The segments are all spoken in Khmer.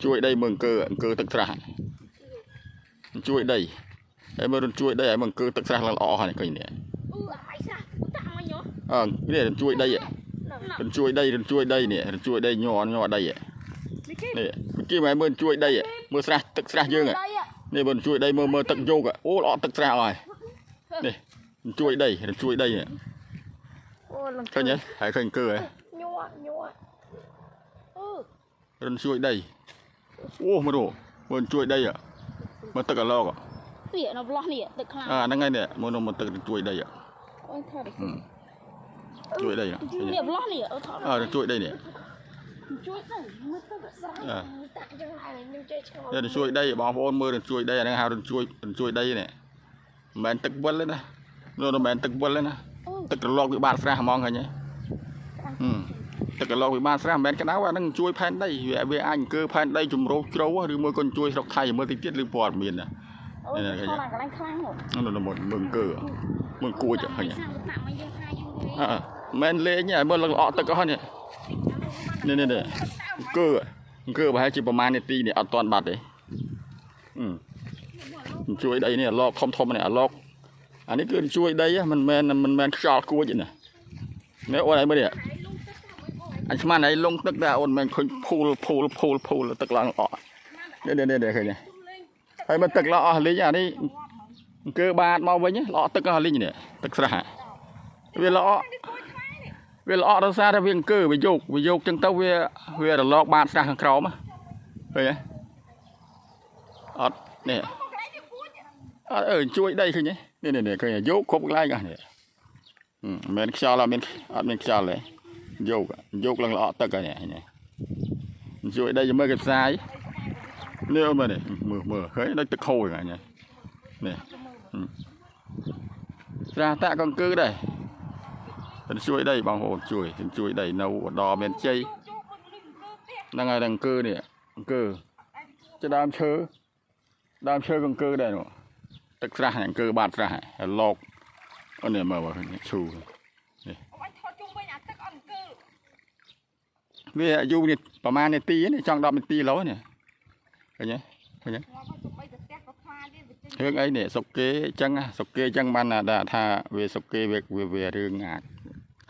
ជួយដីមើលអង្គើទឹកស្រះជួយដីហើយមើលជួយដីហើយមើលអង្គើទឹកស្រះឡើងល្អហើយឃើញនេះនេះជួយដីជួយដីនេះជួយដីញ័រដីនេះគេមកមើលជួយដីមើលស្រះទឹកស្រះយើងនេះមើលជួយដីមើលទឹកយោកអូល្អទឹកស្រះហើយនេះជួយដីនេះឃើញទេហើយឃើញអង្គើហ៎រនជួយដីអូមើលជួយដីមើលទឹកអាឡកវានៅប្លោះនេះទឹកខ្លាំងហ្នឹងហើយនេះមើលទឹកជួយដីអូយថតជួយដីនេះប្លោះនេះជួយដីនេះជួយទៅមើលទឹកស្រះតាក់យ៉ាងហើយនឹងជួយឆ្ងល់ជួយដីបងប្អូនមើលជួយដីអាហ្នឹងហៅជួយដីនេះមិនមែនទឹកវិលទេណាមិនមែនទឹកវិលទេណាទឹករលកវិបាកស្រះហ្មងឃើញទេទឹករលកវិបាកស្រះមិនមែនក្តៅអាហ្នឹងជួយផែនដីវាអាចអង្គើផែនដីជំរោជ្រៅឬមួយក៏ជួយស្រុកថៃមើលតិចទៀតឬព័ត៌មានណាអូយខ្លាំងកន្លែងខ្លាំងនោះមើលអង្គើមើលគួចឃើញទេមិនលេងមើលល្អទឹកអស់នេះអង្គើប្រហែលជាប្រហែលនាទីនេះអត់ទាន់បាត់ទេជួយដីនេះអាឡកធំនេះអាឡកអានេះគឺជួយដីមិនមែនខ្យល់គួចទេណានេះអូនឯងមើលនេះអញស្មានឯងលងទឹកដែរអូនមិនឃើញភូលទឹកឡើងអស់នេះឃើញទេហើយមើលទឹកឡើងអស់លីងអានេះអង្គើបាតមកវិញល្អទឹកអស់លីងនេះទឹកស្រះវាល្អដោយសារតែវាអង្គើវាយកចឹងទៅវារលកបាតស្រះខាងក្រោមឃើញទេអត់នេះអត់ជួយដីឃើញទេនេះឃើញយកគ្រប់កន្លែងអស់នេះមិនមែនខ្យល់អត់មានខ្យល់ទេយកឡើងល្អទឹកហើយនេះជួយដីមើលគេផ្សាយនេះមើលនេះមើលឃើញដូចទឹកខូចហ្នឹងនេះស្រះតាក់ក៏អង្គើដែរជួយដីបងប្អូនជួយដីនៅឧត្តរមានជ័យហ្នឹងហើយអង្គើនេះអង្គើជាដើមឈើអង្គើដែរនោះទឹកស្រះអង្គើបាតស្រះឡកអូននេះមើលឈូនេះវាយូរនេះប្រហែលនាទីនេះចង់10នាទីឡូវនេះឃើញទេរឿងអីនេះសុកគេអញ្ចឹងបានថាវាសុកគេវារឿងអាច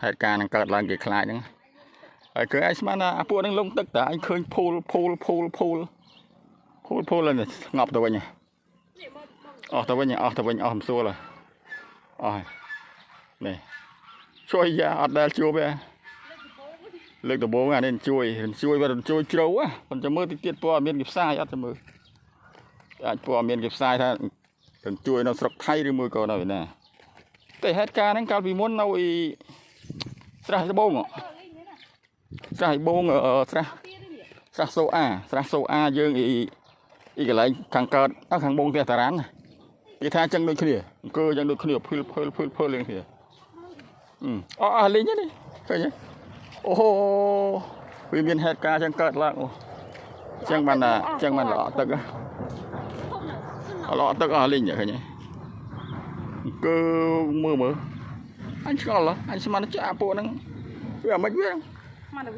ហេតុការណ៍នឹងកើតឡើងគេខ្លាចហ្នឹងហើយគឺឯងស្មានថាពួកហ្នឹងលងទឹកតែឯងឃើញភូលហើយស្ងប់ទៅវិញអស់ទៅវិញអស់មិនសួរអស់នេះជួយយ៉ាអត់ដែលជួបទេលើកដំបូងអានេះជួយជ្រៅប៉ុន្តែមើលតិចទៀតព័ត៌មានគេផ្សាយអត់ទៅមើលអាចព័ត៌មានគេផ្សាយថាជួយនៅស្រុកថៃឬមួយក៏នៅឯណាតែហេតុការណ៍ហ្នឹងកាលពីមុននៅស្រះបូងស្រះសូអាយើងកន្លែងខាងកើតខាងបូងផ្ទះតារានគេថាចឹងដូចគ្នាអង្គើចឹងដូចគ្នាភើលលេងគ្នាអស់លេងនេះឃើញទេអូវាមានហេតុការណ៍ចឹងកើតឡើងចឹងបានល្អទឹកអស់លេងឃើញទេអង្គើមើលអញឆ្ងល់អញស្មានចាពួកហ្នឹងវាមិនវាមកទៅ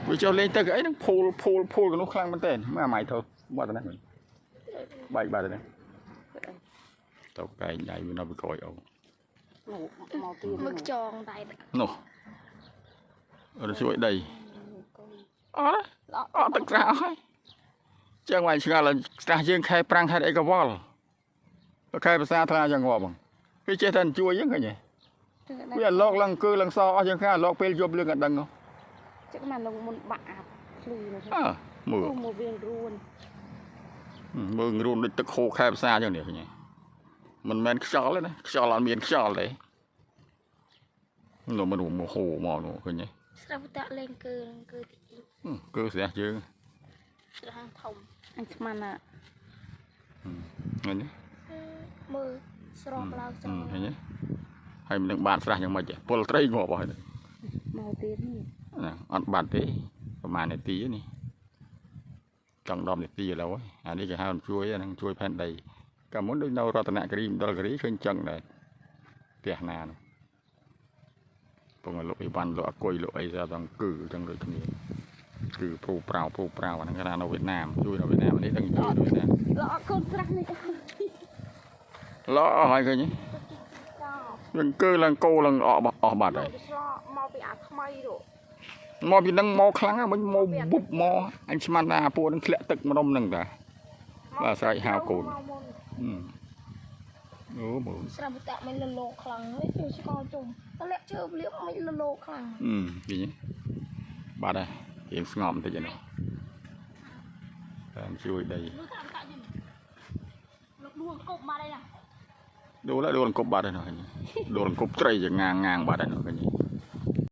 វាចូលលេងទៅអីហ្នឹងភូលក្នុងនោះខ្លាំងមែនតើមើលអាម៉ៃទៅបាត់ទៅណាបែកបាត់ទៅណាទៅកែងដៃវានៅពីក្រោយអូមកទៀតមើលខ្យងដៃនោះរជួយដីអត់ទឹកស្រះអស់ហើយចឹងមកឆ្ងល់ស្រះយើងខែប្រាំងខែអីក៏វល់ខែភាសាថ្លាចឹងងាប់វាចេះតែជួយចឹងឃើញទេវាឡកឡើងគឺឡើងសអស់យ៉ាងខ្លះឡកពេលយប់លឿងអត់ដឹងចឹងមកលងមុនបាក់អាប់ភ្លឺនោះមើលវារួនដូចទឹកហូរខែភាសាចឹងនេះឃើញទេមិនមែនខ្យល់ទេណាខ្យល់អត់មានខ្យល់ទេនោះមិនហូរមកនោះឃើញទេស្រាប់តាក់លេងគឺគឺស្រះយើងស្រះធំអញស្មានណាឃើញទេមើលស្រស់ឡើងឃើញទេហើយមិននឹងបាតស្រះយ៉ាងម៉េចពលត្រីងាប់ហើយមកទៀតនេះអត់បាត់ទេប្រហែលនាទីនេះចង់10នាទីឥឡូវអានេះគេហៅជួយហ្នឹងជួយផែនដីកាលមុនដូចនៅរតនគិរីមណ្ឌលគិរីឃើញចឹងដែរផ្ទះណានោះពងលក់អីវ៉ាន់លក់អគុយលក់អីស្អាតហ្នឹងគឺចឹងដូចគ្នា คือผู้เปล่าอันนั้นก็เราเวียดนามช่วยเราเวียดนามอันนี้ตั้งช่วยด้วยนะ lọ con trăng này ล้ออะไรกันนี่ cho ยังเกยลังโกลังออกบาดเลย cho mau bị ạt mây rồi มอพี่นั่งมอครั้งอ่ะมันมอบุบมออันสมันนาปูนั่งเคละตึกมานมหนึ่งแต่ว่าใส่หาวโกนโอ้โห sao bị tạ mình lô khăng đấy chưa con chùm nó lẽ chưa liếc mình lô khăng ดีนี้บาดเลยเองสงอมแต่ยังไงช่วยได้ nó thảm tại gì nó đuông cục mà đây nè ดูแล้วโดนกบบาดเลยหน่อยโดนกบไตรอย่างงางบาดเลยหน่อยกันนี่